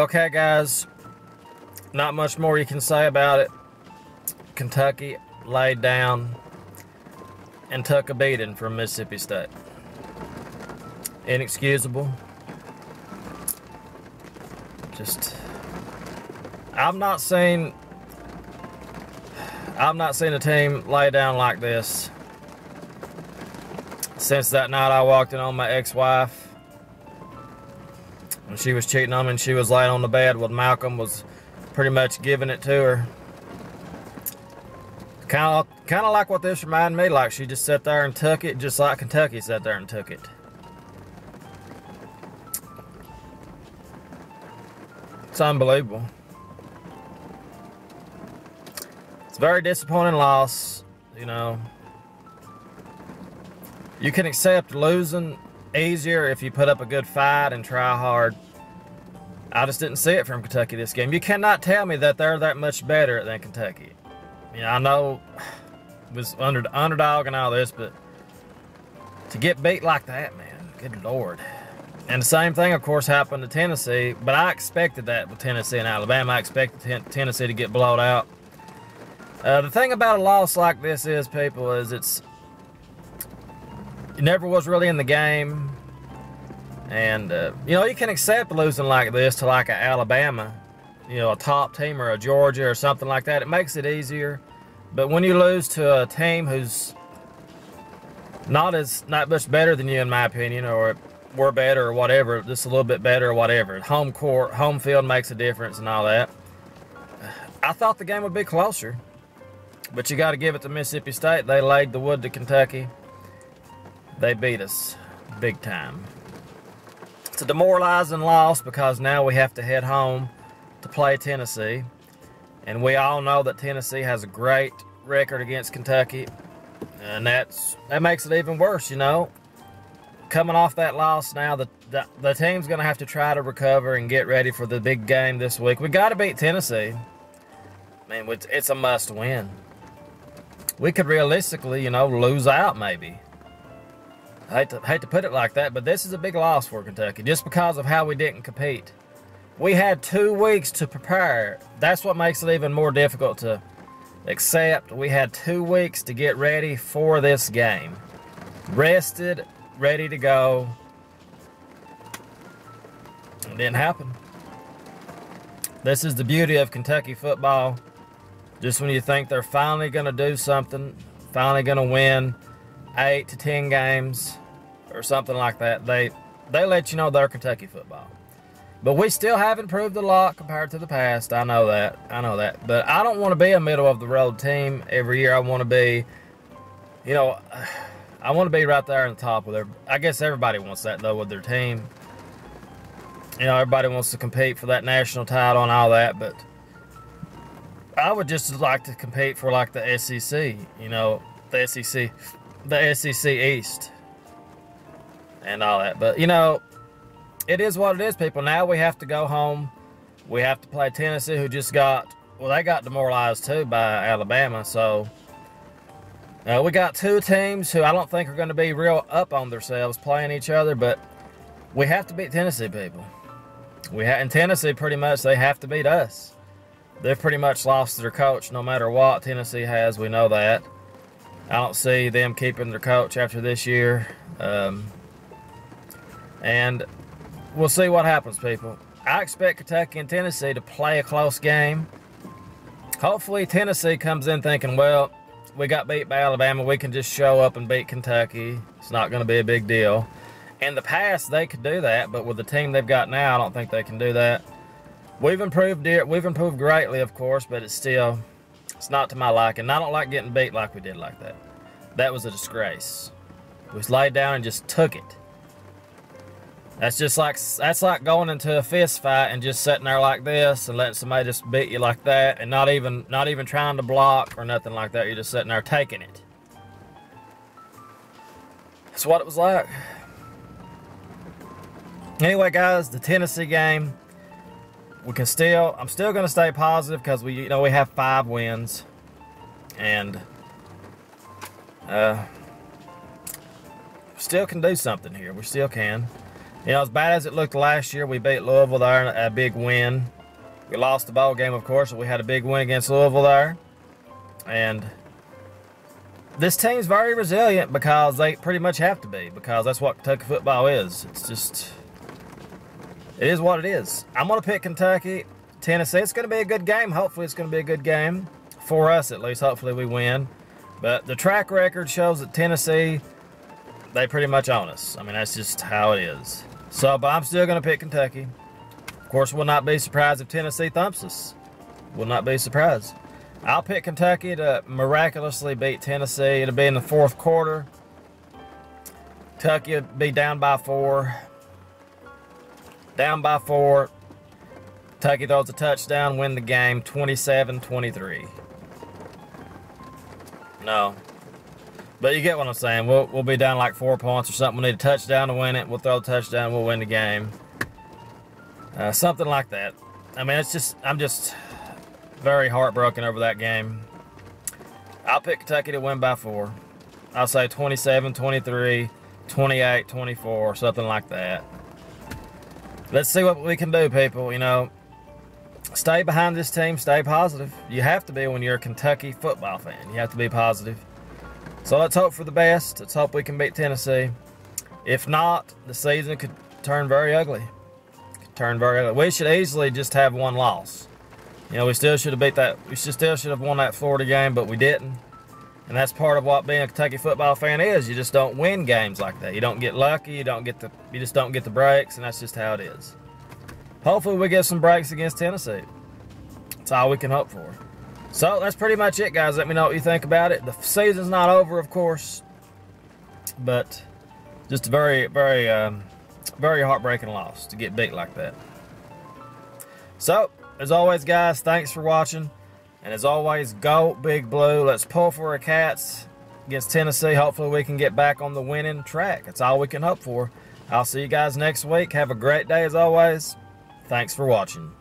Okay, guys, not much more you can say about it. Kentucky laid down and took a beating from Mississippi State. Inexcusable. I've not seen a team lay down like this since that night I walked in on my ex-wife when she was cheating on me and she was laying on the bed with Malcolm was pretty much giving it to her. Kind of like what this reminded me, like she just sat there and took it, just like Kentucky sat there and took it. It's unbelievable. It's a very disappointing loss, you know. You can accept losing easier if you put up a good fight and try hard. I just didn't see it from Kentucky this game. You cannot tell me that they're that much better than Kentucky. Yeah, I know it was underdog and all this, but to get beat like that, man, good Lord. And the same thing, of course, happened to Tennessee, but I expected that with Tennessee and Alabama. I expected Tennessee to get blown out. The thing about a loss like this is, people, is it never was really in the game. And, you know, you can accept losing like this to like an Alabama, you know, a top team or a Georgia or something like that. It makes it easier. But when you lose to a team who's not much better than you, in my opinion, or we're better or whatever, just a little bit better or whatever. Home court, home field makes a difference and all that. I thought the game would be closer. But you got to give it to Mississippi State. They laid the wood to Kentucky. They beat us big time. It's a demoralizing loss because now we have to head home to play Tennessee. And we all know that Tennessee has a great record against Kentucky. And that makes it even worse, you know. Coming off that loss now, the team's going to have to try to recover and get ready for the big game this week. We got to beat Tennessee. I mean, it's a must win. We could realistically, you know, lose out maybe. I hate to put it like that, but this is a big loss for Kentucky just because of how we didn't compete. We had 2 weeks to prepare. That's what makes it even more difficult to accept. We had 2 weeks to get ready for this game. Rested, ready to go. It didn't happen. This is the beauty of Kentucky football. Just when you think they're finally going to do something, finally going to win 8 to 10 games or something like that, they let you know they're Kentucky football. But we still have improved a lot compared to the past. I know that. But I don't want to be a middle-of-the-road team every year. I want to be, you know, I want to be right there on the top with I guess everybody wants that, though, with their team. You know, everybody wants to compete for that national title and all that, but I would just like to compete for like the SEC, you know, the SEC East and all that. But, you know, it is what it is, people. Now we have to go home. We have to play Tennessee, who just they got demoralized too by Alabama. So we got 2 teams who I don't think are going to be real up on themselves playing each other, but we have to beat Tennessee, people. In Tennessee, pretty much, they have to beat us. They've pretty much lost their coach no matter what Tennessee has. We know that. I don't see them keeping their coach after this year. And we'll see what happens, people. I expect Kentucky and Tennessee to play a close game. Hopefully Tennessee comes in thinking, well, we got beat by Alabama. We can just show up and beat Kentucky. It's not going to be a big deal. In the past, they could do that, but with the team they've got now, I don't think they can do that. We've improved greatly, of course, but it's not to my liking. I don't like getting beat like we did like that. That was a disgrace. We just laid down and just took it. That's like going into a fist fight and just sitting there like this and letting somebody just beat you like that and not even trying to block or nothing like that. You're just sitting there taking it. That's what it was like. Anyway, guys, the Tennessee game. I'm still going to stay positive because we have 5 wins, and still can do something here. We still can. You know, as bad as it looked last year, we beat Louisville there in a big win. We lost the ball game, of course, but we had a big win against Louisville there. And this team's very resilient because they pretty much have to be, because that's what Kentucky football is. It's just, it is what it is. I'm going to pick Kentucky, Tennessee. It's going to be a good game. Hopefully it's going to be a good game for us, at least. Hopefully we win. But the track record shows that Tennessee, they pretty much own us. I mean, that's just how it is. So, but I'm still going to pick Kentucky. Of course, will not be surprised if Tennessee thumps us. Will not be surprised. I'll pick Kentucky to miraculously beat Tennessee. It'll be in the fourth quarter. Kentucky will be down by 4. Down by 4. Kentucky throws a touchdown, win the game 27-23. No. But you get what I'm saying. We'll be down like 4 points or something. We need a touchdown to win it. We'll throw a touchdown. We'll win the game. Something like that. I mean, I'm just very heartbroken over that game. I'll pick Kentucky to win by 4. I'll say 27-23, 28-24, something like that. Let's see what we can do, people. You know, stay behind this team. Stay positive. You have to be when you're a Kentucky football fan. You have to be positive. So let's hope for the best. Let's hope we can beat Tennessee. If not, the season could turn very ugly. We should easily just have one loss. You know, we still should have beat that. We still should have won that Florida game, but we didn't. And that's part of what being a Kentucky football fan is. You just don't win games like that. You don't get lucky. You just don't get the breaks, and that's just how it is. Hopefully we get some breaks against Tennessee. That's all we can hope for. So that's pretty much it, guys. Let me know what you think about it. The season's not over, of course, but just a very, very, very heartbreaking loss to get beat like that. So, as always, guys, thanks for watching. And as always, go Big Blue. Let's pull for our Cats against Tennessee. Hopefully we can get back on the winning track. That's all we can hope for. I'll see you guys next week. Have a great day as always. Thanks for watching.